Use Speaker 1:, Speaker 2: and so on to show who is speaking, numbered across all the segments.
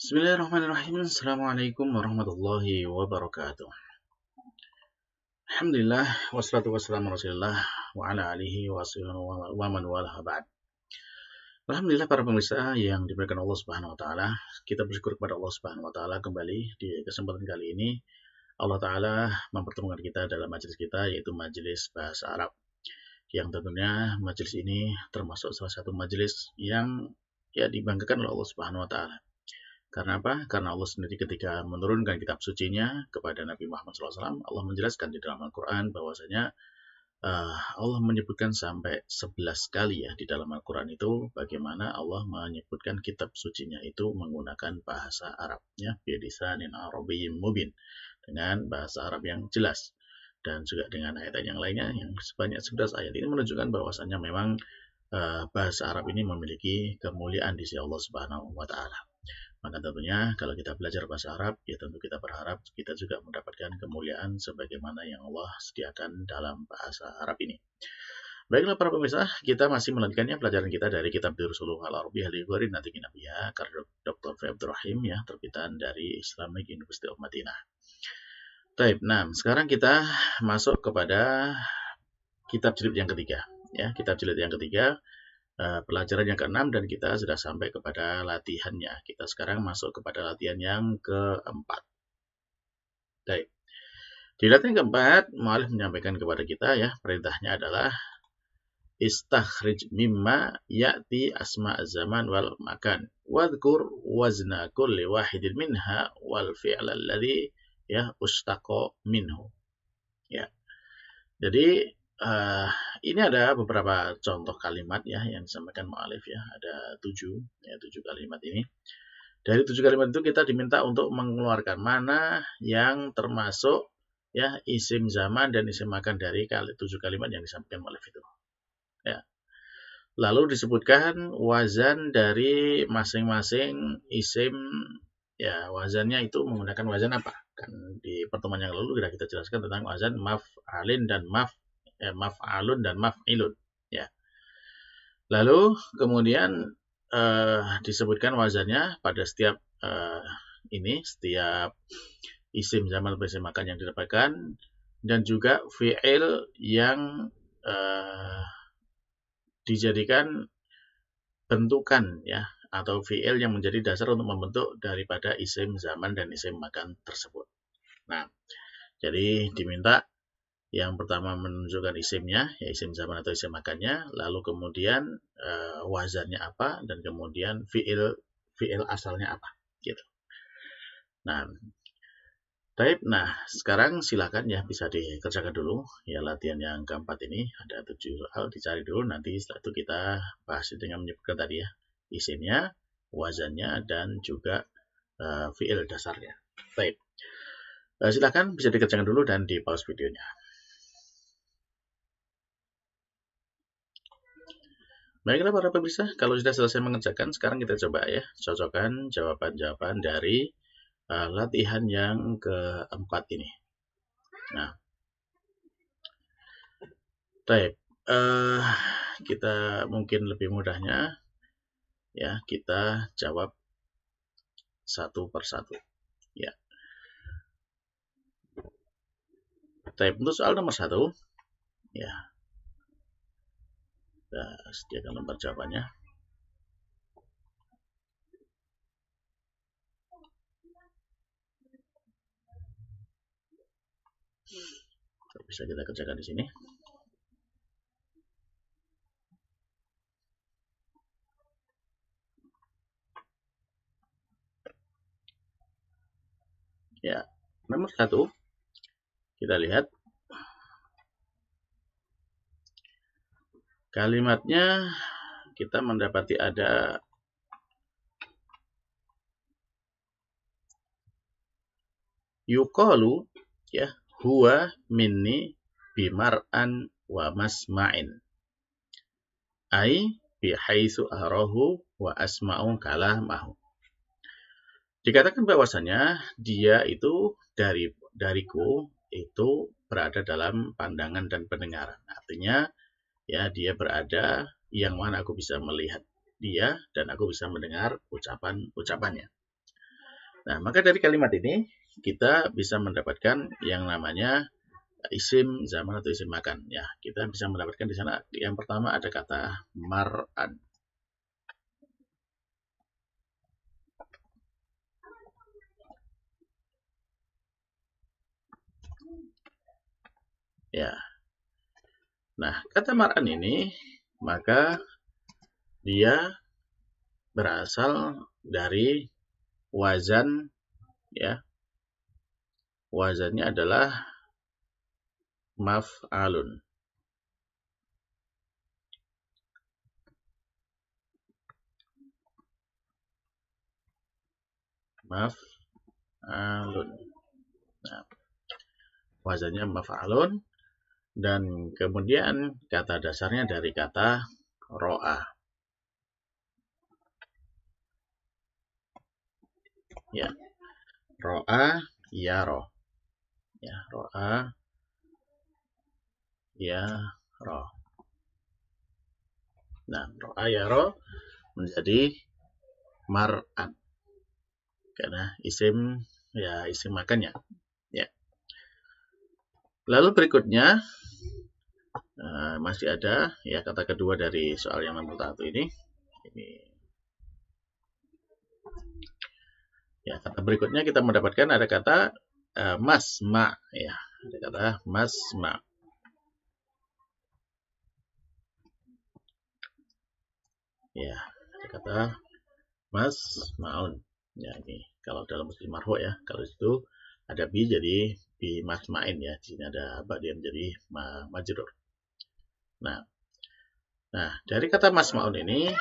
Speaker 1: Bismillahirrahmanirrahim. Assalamualaikum warahmatullahi wabarakatuh. Alhamdulillah wassalatu wassalamu ala Rasulillah wa ala alihi wa man walaha ba'd. Alhamdulillah para pemirsa yang dimuliakan Allah Subhanahu wa taala, kita bersyukur kepada Allah Subhanahu wa taala kembali di kesempatan kali ini Allah taala mempertemukan kita dalam majelis kita, yaitu majelis bahasa Arab. Yang tentunya majelis ini termasuk salah satu majelis yang dibanggakan oleh Allah Subhanahu wa taala. Karena apa? Karena Allah sendiri ketika menurunkan kitab sucinya kepada Nabi Muhammad SAW, Allah menjelaskan di dalam Al-Quran bahwasanya Allah menyebutkan sampai 11 kali di dalam Al-Quran itu bagaimana Allah menyebutkan kitab sucinya itu menggunakan bahasa Arabnya bilisanin Arabiyyin mubin, dengan bahasa Arab yang jelas, dan juga dengan ayat yang lainnya yang sebanyak 11 ayat ini menunjukkan bahwasanya memang bahasa Arab ini memiliki kemuliaan di sisi Allah Subhanahu wa taala. Maka tentunya kalau kita belajar bahasa Arab, tentu kita berharap kita juga mendapatkan kemuliaan sebagaimana yang Allah sediakan dalam bahasa Arab ini. Baiklah para pemirsa, kita masih melanjutkannya pelajaran kita dari kitab Durusul Al-Arabiyyah li Natiqin Nabiyya karya Dr. F. Abdul Rahim, terbitan dari Islamic University of Madinah. Baik, nah sekarang kita masuk kepada kitab jilid yang ketiga. Kitab jilid yang ketiga, pelajaran yang ke-6, dan kita sudah sampai kepada latihannya. Kita sekarang masuk kepada latihan yang keempat. Baik. Di latihan keempat, mu'allif menyampaikan kepada kita perintahnya adalah istakhrij mimma ya'ti asma' zaman wal makan. Wadhkur wazna kulli wahidin minha wal fi'l alladhi ustaqa minhu. Jadi ini ada beberapa contoh kalimat yang disampaikan mu'allif ada 7 kalimat ini. Dari 7 kalimat itu kita diminta untuk mengeluarkan mana yang termasuk isim zaman dan isim makan dari 7 kalimat yang disampaikan mu'allif itu. Lalu disebutkan wazan dari masing-masing isim, wazannya itu menggunakan wazan apa? Kan di pertemuan yang lalu sudah kita jelaskan tentang wazan maf'alin dan maf'alun dan maf'ilun. Lalu kemudian disebutkan wazannya pada setiap setiap isim zaman atau isim makan yang didapatkan, dan juga fi'il yang dijadikan bentukan atau fi'il yang menjadi dasar untuk membentuk daripada isim zaman dan isim makan tersebut. Nah, jadi diminta yang pertama menunjukkan isimnya, isim zaman atau isim makannya, lalu kemudian wazannya apa, dan kemudian fi'il asalnya apa, gitu. Nah, sekarang silakan bisa dikerjakan dulu latihan yang keempat ini. Ada 7 soal, dicari dulu, nanti setelah itu kita bahas dengan menyebutkan tadi isimnya, wazannya, dan juga fi'il dasarnya. Baik, silakan bisa dikerjakan dulu dan di pause videonya. Baiklah para pemirsa, kalau sudah selesai mengerjakan, sekarang kita coba cocokkan jawaban-jawaban dari latihan yang keempat ini. Nah, baik, kita mungkin lebih mudahnya kita jawab satu persatu. Baik, untuk soal nomor 1 kita sediakan lembar jawabannya. Bisa kita kerjakan di sini. Nomor 1 kita lihat kalimatnya, kita mendapati ada yuqalu huwa minni bimar'an wa masma'in ai bihaitsu arahu wa asma'u kalamahu. Dikatakan bahwasanya dia itu dariku itu berada dalam pandangan dan pendengaran. Artinya dia berada yang mana aku bisa melihat dia dan aku bisa mendengar ucapannya. Nah, maka dari kalimat ini kita bisa mendapatkan yang namanya isim zaman atau isim makan. Ya, kita bisa mendapatkan di sana. Yang pertama ada kata mar'an. Ya. Nah, kata mar'an ini maka dia berasal dari wazan, ya. Wazannya adalah maf'alun. Maf'alun. Nah, wazannya maf'alun dan kemudian kata dasarnya dari kata ro'a. Ya. Ro'a yaro. Ya, ro'a yaro. Nah, ro'a yaro menjadi mar'an. Karena isim, ya isim makannya. Ya. Lalu berikutnya masih ada ya kata kedua dari soal yang nomor 1 ini. Ya, kata berikutnya kita mendapatkan ada kata masma, ya. Ada kata masma. Ya, ada kata masmaun. Ya, ini kalau dalam mesin marfu ya. Kalau itu ada bi jadi bi masmain ya. Di sini ada ba dia menjadi majrur. Nah, dari kata masmaun ini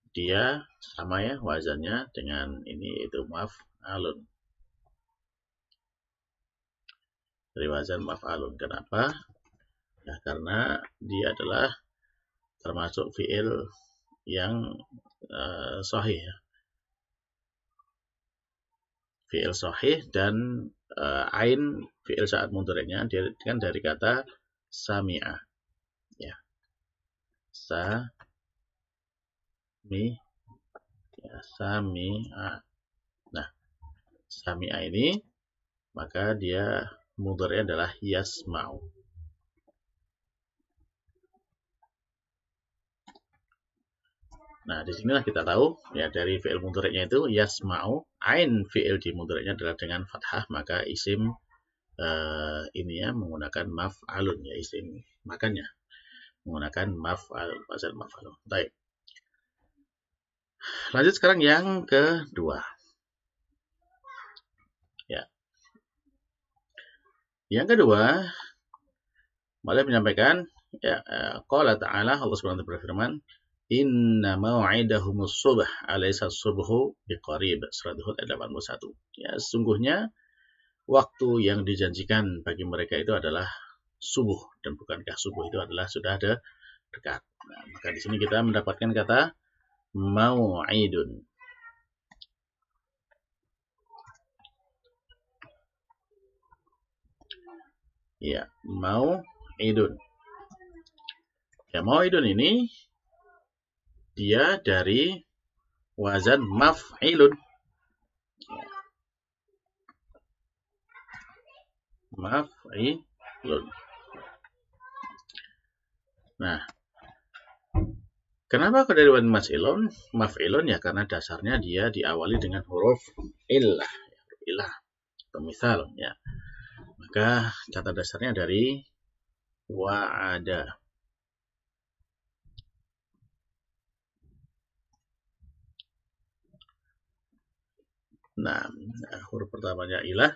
Speaker 1: dia sama ya wazannya dengan ini itu maf'alun. Dari wazan maf'alun. Kenapa? Ya, karena dia adalah termasuk fi'il yang sahih. Fi'il sahih dan ain fi'il saat mudhari'nya dia kan dari kata sami'a. Ya. Sami'a. Nah, sami'a ini maka dia mudhari' adalah yasma'u. Nah, disinilah kita tahu ya dari fi'il mudhari'nya itu yasma'u, ain fi'il di mudhari'nya adalah dengan fathah, maka isim ini ya menggunakan maf'alun ya isim makannya menggunakan maf'al wazan maf'alun. Baik. Lanjut sekarang yang kedua. Ya. Yang kedua, boleh menyampaikan ya qala ta'ala Allah Subhanahu wa taala berfirman, "Inna mau'idahumus subh, alaysa subhu biqarib." Surat Hud ayat 81. Ya, sesungguhnya waktu yang dijanjikan bagi mereka itu adalah subuh dan bukankah subuh itu adalah sudah ada dekat. Nah, maka di sini kita mendapatkan kata mau'idun. Ya, mau'idun. Ya, mau'idun ini dia dari wazan maf'ilun. Maf'ilun. Nah, kenapa dari wazan maf'ilun ya karena dasarnya dia diawali dengan huruf illah, atau misal ya. Maka kata dasarnya dari wa'ada. Nah, huruf pertamanya ilah,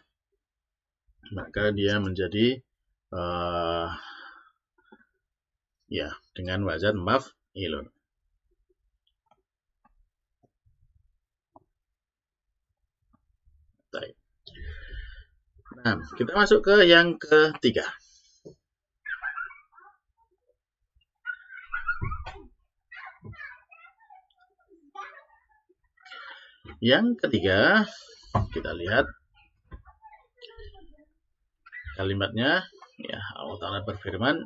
Speaker 1: maka dia menjadi ya dengan wazan maf'ilun. Baik. Nah, kita masuk ke yang ketiga. Yang ketiga, kita lihat kalimatnya. Ya, Allah Ta'ala berfirman,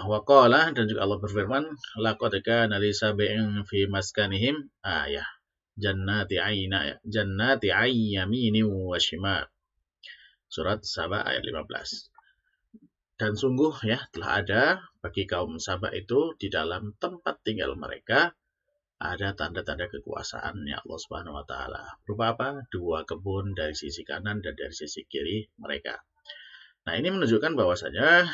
Speaker 1: Waqala, dan juga Allah berfirman, laqad kana li sabi'in fi maskanihim ayah jannati ayyamini wa shimal. Surat Saba ayat 15. Dan sungguh ya telah ada bagi kaum Saba itu di dalam tempat tinggal mereka ada tanda-tanda kekuasaannya Allah Subhanahu wa taala. Berupa apa? 2 kebun dari sisi kanan dan dari sisi kiri mereka. Nah, ini menunjukkan bahwasanya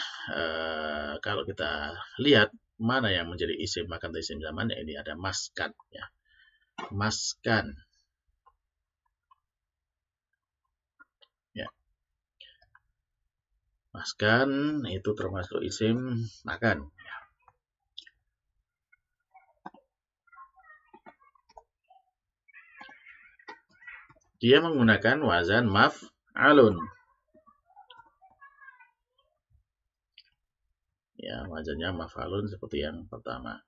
Speaker 1: kalau kita lihat mana yang menjadi isim makan atau isim zaman, ya ini ada maskan ya. Maskan. Ya. Maskan itu termasuk isim makan. Dia menggunakan wazan maf'alun. Ya, wazannya maf'alun seperti yang pertama.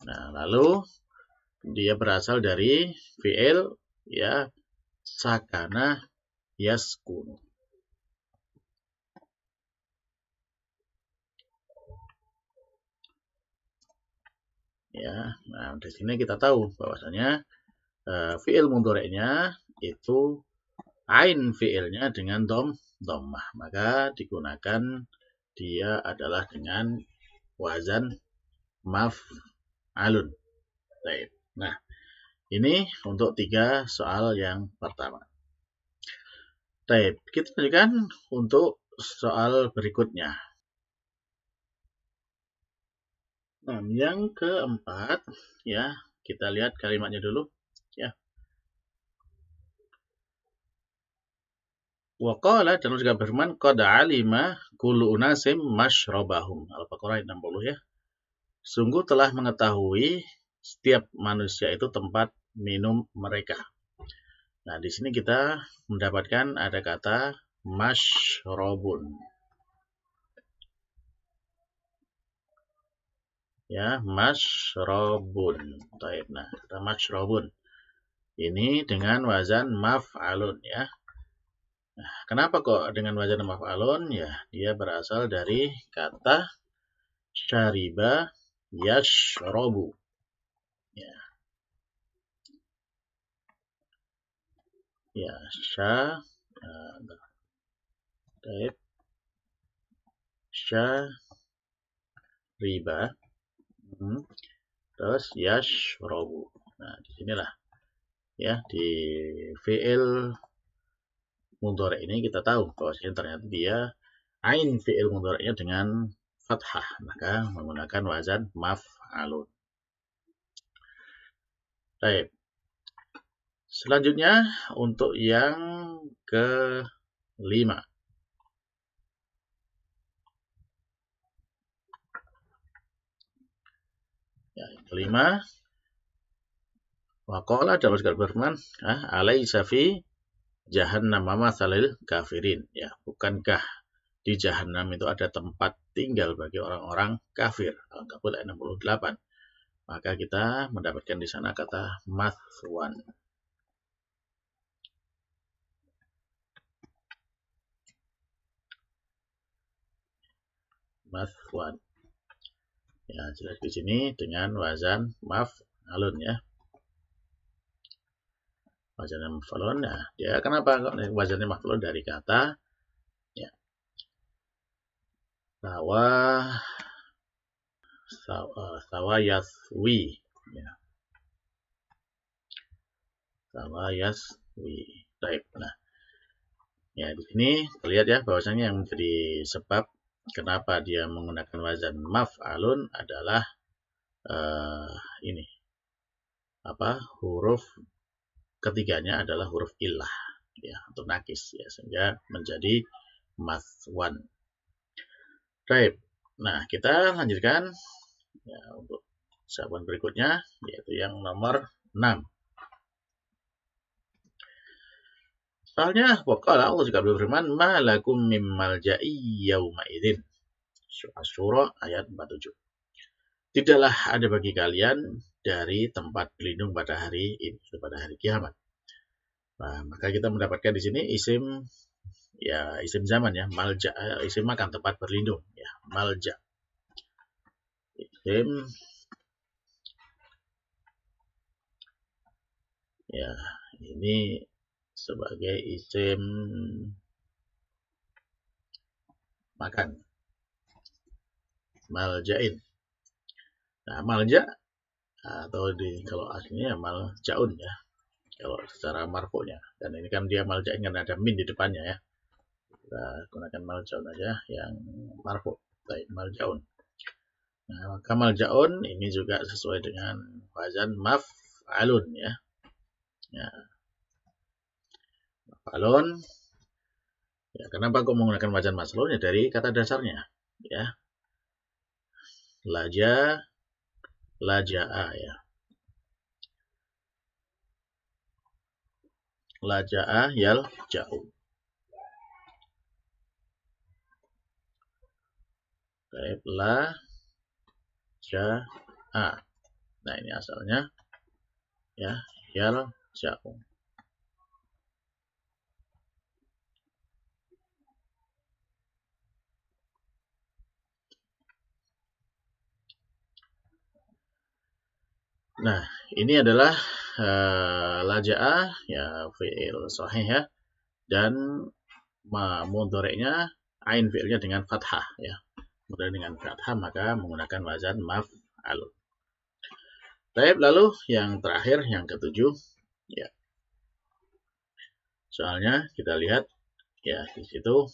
Speaker 1: Nah, lalu dia berasal dari fi'il ya sakana yaskunu. Ya, nah di sini kita tahu bahwasanya fi'il mudhari'nya itu ain fi'ilnya dengan dhammah, maka digunakan dia adalah dengan wazan maf'alun. Baik. Nah, ini untuk 3 soal yang pertama. Baik, kita lanjutkan untuk soal berikutnya. Nah, yang keempat ya, kita lihat kalimatnya dulu ya. Wa qala, dan juga berfirman, qad alima kullu unasim masyrabahum. Al-Baqarah ayat 60 ya. Sungguh telah mengetahui setiap manusia itu tempat minum mereka. Nah, di sini kita mendapatkan ada kata masyrabun. Ya, masyrabun. Baik, nah, kata masyrabun. Ini dengan wazan maf'alun ya. Nah, kenapa kok dengan wazan maf'alun? Ya, dia berasal dari kata syariba yashrabu. Ya. Ya, syariba. Terus yashrabu. Nah, disinilah ya di fi'il mudhari' ini kita tahu bahwasanya ternyata dia ain fi'il mudhari'nya dengan fathah, maka menggunakan wazan maf'alun. Baik. Selanjutnya untuk yang kelima. Ya, yang kelima. Waqala, dalam segala berfirman, alaisa fi jahannam mamatsalil kafirin. Ya, bukankah di jahanam itu ada tempat tinggal bagi orang-orang kafir? Al-Ankabut ayat 68. Maka kita mendapatkan di sana kata mathwan. Mathwan. Ya, jelas di sini dengan wazan maf'alun ya. Wazannya maf'alun ya. Dia kenapa kok wazannya maf'alun? Dari kata ya. Sawa yaswi ya. Sawa yaswi. Baik. Nah, ya di sini terlihat ya bahwasanya yang menjadi sebab kenapa dia menggunakan wazan maf'alun adalah ini. Huruf ketiganya adalah huruf illah ya, atau nakis ya, sehingga menjadi mathwan. Baik. Nah, kita lanjutkan ya untuk jawaban berikutnya, yaitu yang nomor 6. Soalnya waqala, Allah juga berfirman, ma lakum mim malja'i yauma idzin. Asy-Syura ayat 47. Tidaklah ada bagi kalian dari tempat berlindung pada hari ini, pada hari kiamat. Nah, maka kita mendapatkan di sini isim ya isim zaman ya, malja, isim makan, tempat berlindung ya, malja. Isim ya, ini sebagai isim makan, maljain. Nah, malja atau kalau aslinya maljaun ya, kalau secara marfu'nya. Dan ini kan dia maljain kan ada min di depannya ya. Kita gunakan maljaun aja yang marfu'. Baik, maljaun. Nah, maka maljaun ini juga sesuai dengan wazan maf'alun ya. Ya, maf'alun. Ya, kenapa kok menggunakan wazan maf'alun? Ya dari kata dasarnya ya. Laja, laja'a ya. Laja'a yal ja'u. Baik, la ja'a. Nah, ini asalnya ya, yal ja'u. Nah, ini adalah laja'a ya, fi'il sahih ya, dan mudhari'nya ain fi'ilnya dengan fathah ya. Mudhari' dengan fathah maka menggunakan wazan maf'al. Baik, lalu yang terakhir yang ketujuh ya. Soalnya kita lihat ya di situ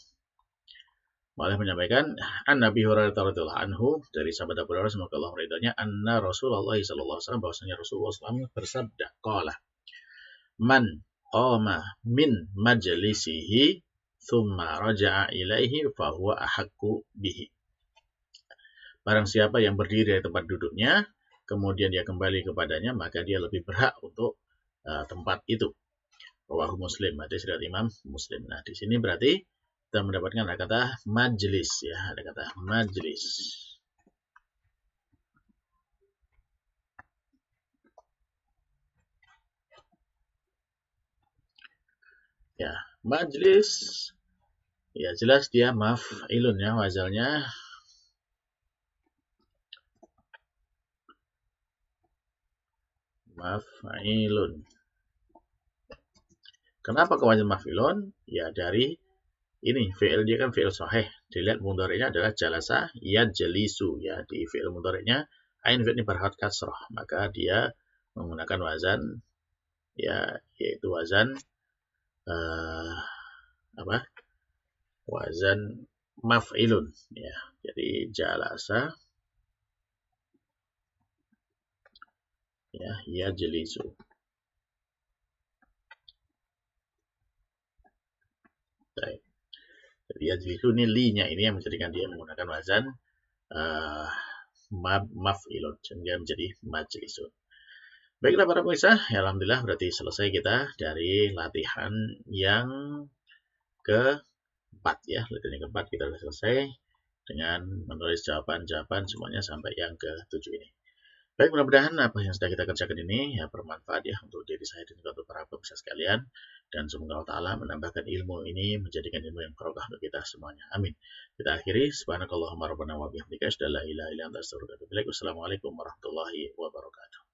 Speaker 1: malah menyampaikan an Nabi Hurairah radhiyallahu anhu, dari sahabat Abu Hurairah semoga Allah meridhoinya, anna Rasulullah sallallahu alaihi wasallam, bahwasanya Rasulullah SAW bersabda, qala man qama min majlisihi thumma raja'a ilaihi fahuwa ahaqqu bihi. Barang siapa yang berdiri dari tempat duduknya kemudian dia kembali kepadanya, maka dia lebih berhak untuk tempat itu. Rawahu Muslim, hadis riwayat Imam Muslim. Nah, di sini berarti kita mendapatkan ada kata majlis ya, ada kata majlis. Ya, majlis ya jelas dia maf'ilun ya, wazalnya maf'ilun. Kenapa kewazan maf'ilun? Ya dari ini fi'il dia kan fi'il sahih. Dilihat mudhari'nya adalah jalasa yajlisu ya, di fi'il mudhari'nya ain fi'il ini berharkat kasrah, maka dia menggunakan wazan ya, yaitu wazan apa? Wazan maf'ilun ya. Jadi jalasa ya, yajlisu. Baik. Jadi yajlisu ini li-nya ini yang menjadikan dia menggunakan wazan maf'ilun, sehingga menjadi majlisun. Baiklah para pemirsa, ya alhamdulillah berarti selesai kita dari latihan yang keempat ya. Latihan yang keempat kita sudah selesai dengan menulis jawaban-jawaban semuanya sampai yang ke-7 ini. Baik, mudah-mudahan apa yang sudah kita kerjakan ini ya bermanfaat ya untuk diri saya dan juga untuk para pemirsa sekalian. Dan semoga Allah Ta'ala menambahkan ilmu ini menjadikan ilmu yang barokah untuk kita semuanya. Amin. Kita akhiri. Subhanakallahumma rabbana wa bihamdika asyhadu an la ilaha illa anta astaghfiruka wa atubu ilaik. Wassalamualaikum warahmatullahi wabarakatuh.